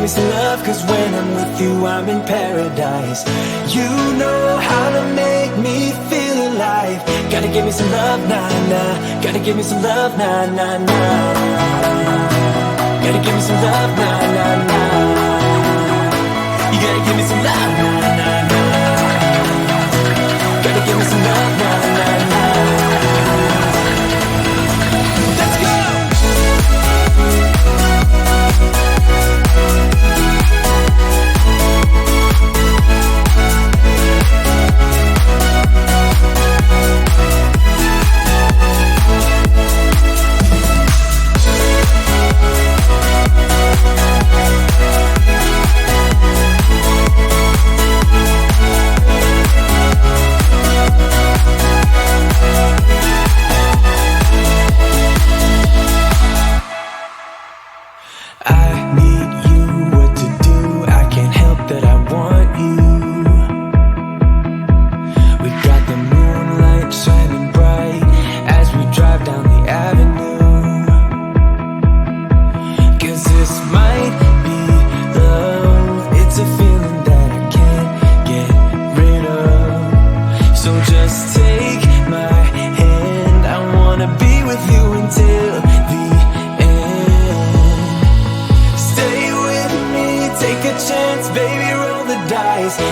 some love, cause when I'm with you I'm in paradise. You know how to make me feel alive. Gotta give me some love, nah, nah. Gotta give me some love, nah, nah, nah. Gotta give me some love, nah, nah, nah. You gotta give me some love, nah, nah, nah. Gotta give me some love, nah, nah, nah. Let's go!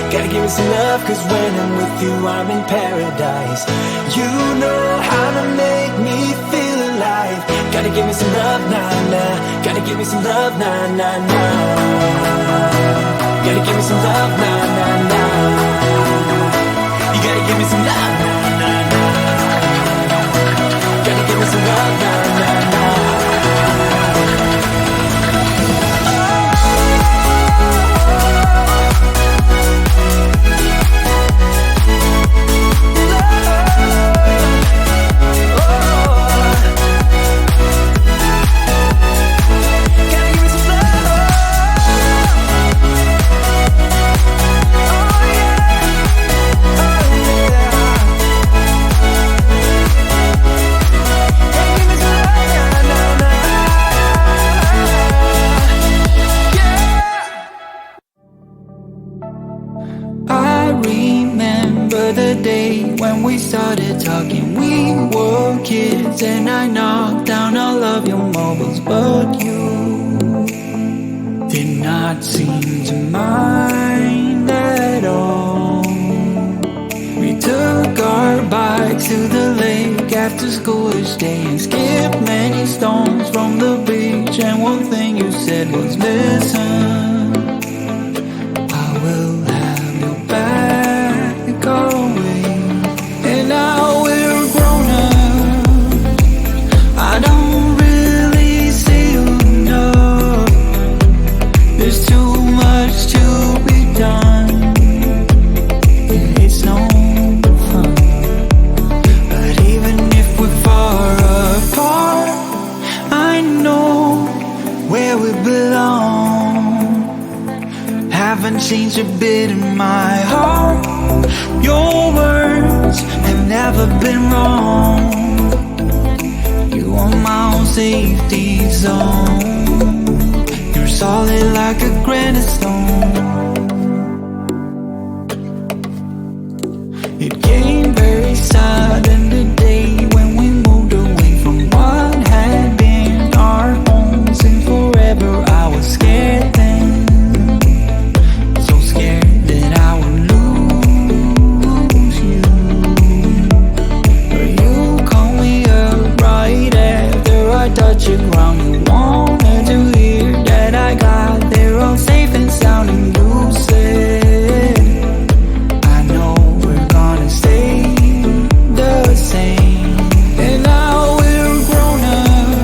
Gotta give me some love, cause when I'm with you I'm in paradise. You know how to make me feel alive. Gotta give me some love, nah, nah. Gotta give me some love, nah, nah, nah. Gotta give me some love, nah, nah, nah. You gotta give me some love, nah, nah, nah. Gotta give me some love, nah, nah, nah. When we started talking, we were kids, and I knocked down all of your marbles, but you did not seem to mind at all. We took our bike to the lake after school each day and skipped many stones from the beach, and one thing you said was, listen, I will have your back always. Now we're grown up, I don't really see you enough. There's too much to be done, it's no fun. But even if we're far apart, I know where we belong. Haven't changed a bit in my heart. Your words have never been wrong. You are my own safety zone. You're solid like a granite stone. It came very sudden today when we moved away from what had been our home since forever. I was scared then, so scared that I would lose. Touch the ground, you wanted to hear that I got there all safe and sound, and you said, I know we're gonna stay the same. And now we're grown up,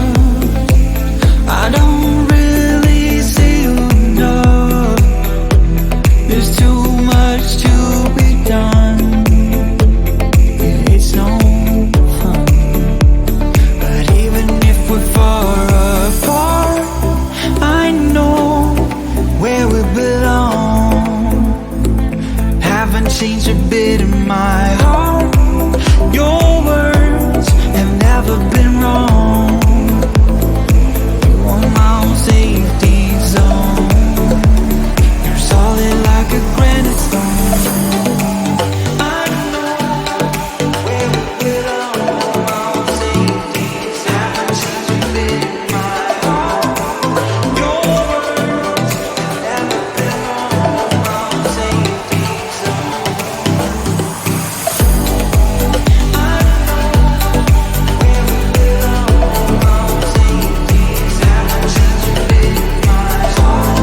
I don't really see you enough. There's too much to be done, it's no fun. But even if we're far apart, I know where we belong. Haven't changed a bit in my heart. Your words have never been wrong. You are my own safety zone. a granite stone. I know where we belong. All safeties haven't changed a bit. My heart, your words never been wrong. All safeties zone. I know where we belong. All safeties haven't changed a bit. My heart,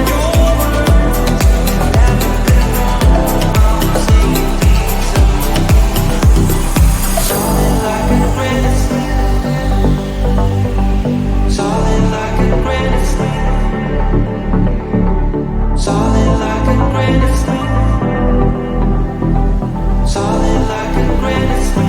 your words never been wrong. All safeties zone. Solid like a granite slab. Solid like a granite slab. Solid like a granite slab. Solid like a granite slab.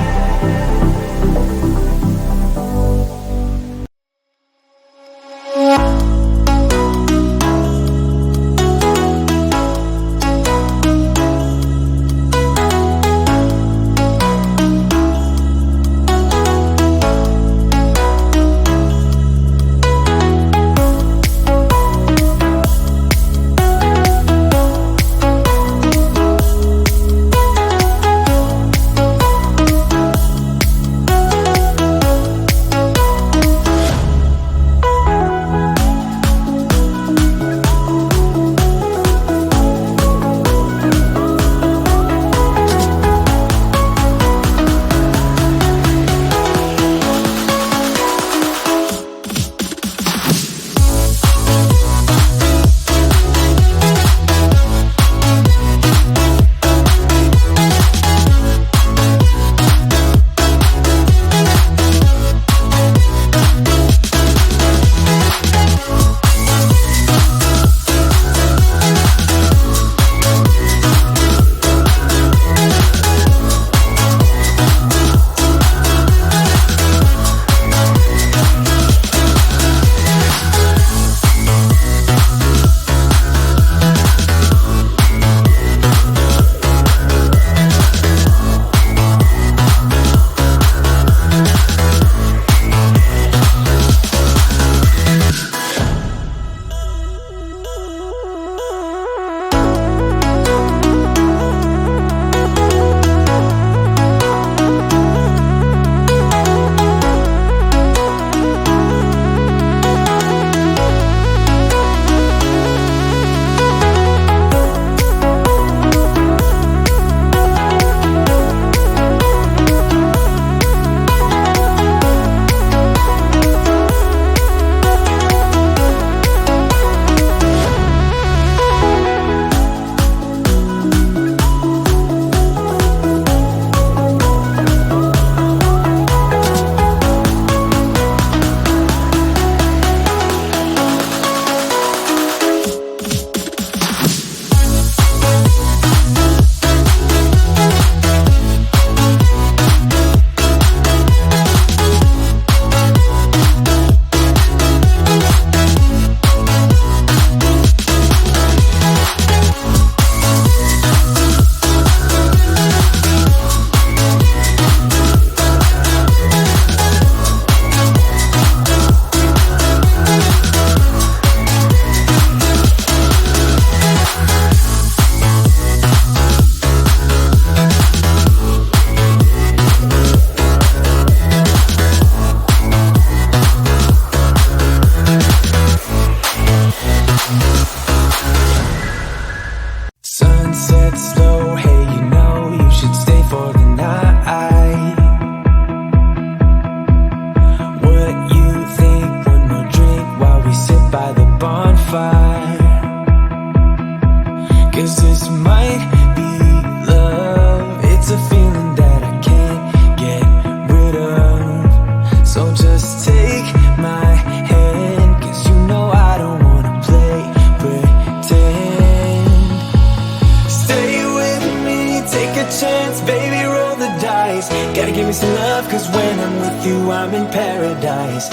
Gotta give me some love, cause when I'm with you, I'm in paradise.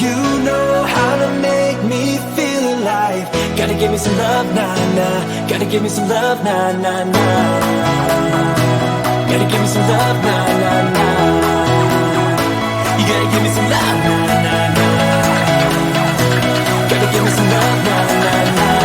You know how to make me feel alive. Gotta give me some love, nah, nah. Gotta give me some love, nah, nah, nah. Gotta give me some love, nah, nah, nah. You gotta give me some love, nah, nah, nah. Gotta give me some love, nah, nah, nah.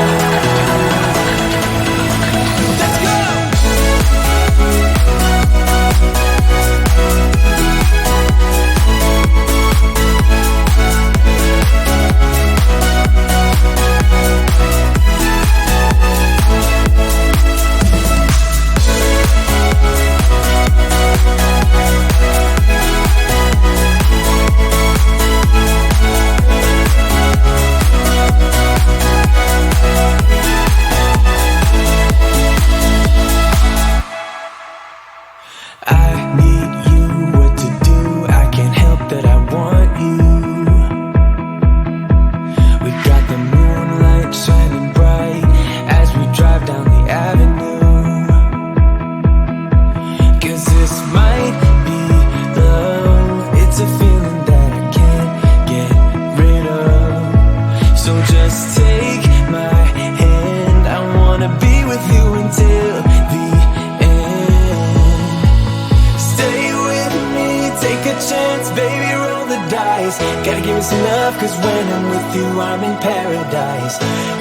chance, baby, roll the dice. Gotta give me some love, cause when I'm with you, I'm in paradise.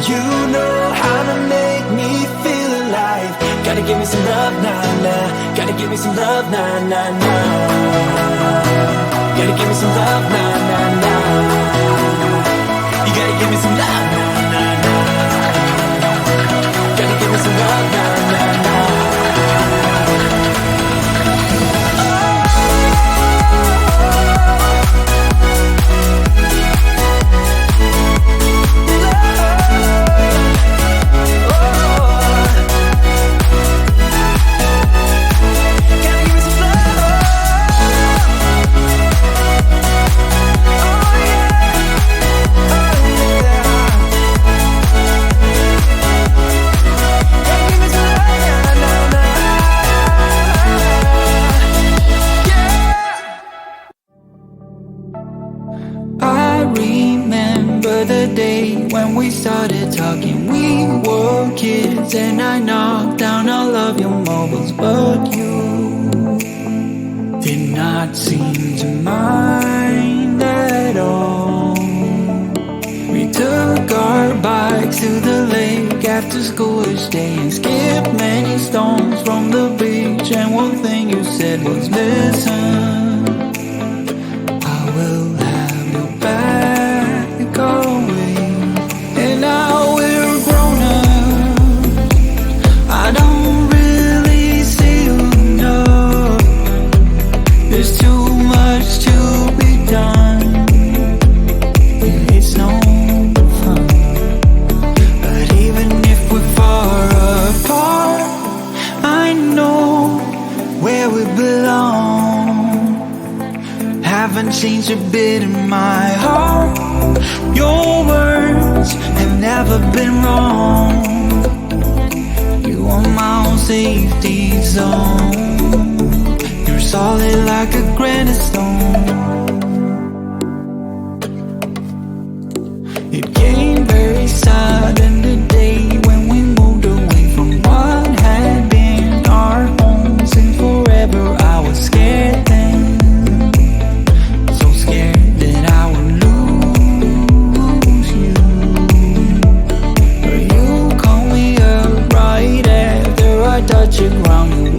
You know how to make me feel alive. Gotta give me some love, nah, nah. Gotta give me some love, nah, nah, nah. Gotta give me some love, nah, nah, nah. You gotta give me some love, nah, nah, nah. Gotta give me some love, nah, nah, nah. I remember the day when we started talking. We were kids and I knocked down all of your mobiles, but you did not seem to mind at all. We took our bikes to the lake after schoolish day and skipped many stones from the beach. And one thing you said was, listen, I will have your back always. And now we're grown up, I don't really see you enough. There's too much to be done, yeah, it's no fun. But even if we're far apart, I know where we belong. Haven't changed a bit in my heart. Your words have never been wrong. You are my own safety zone. You're solid like a granite stone. It came very sudden the day when we moved away from what had been our home since forever. I was scared then, so scared that I would lose you. But you called me up right after I touched the ground. You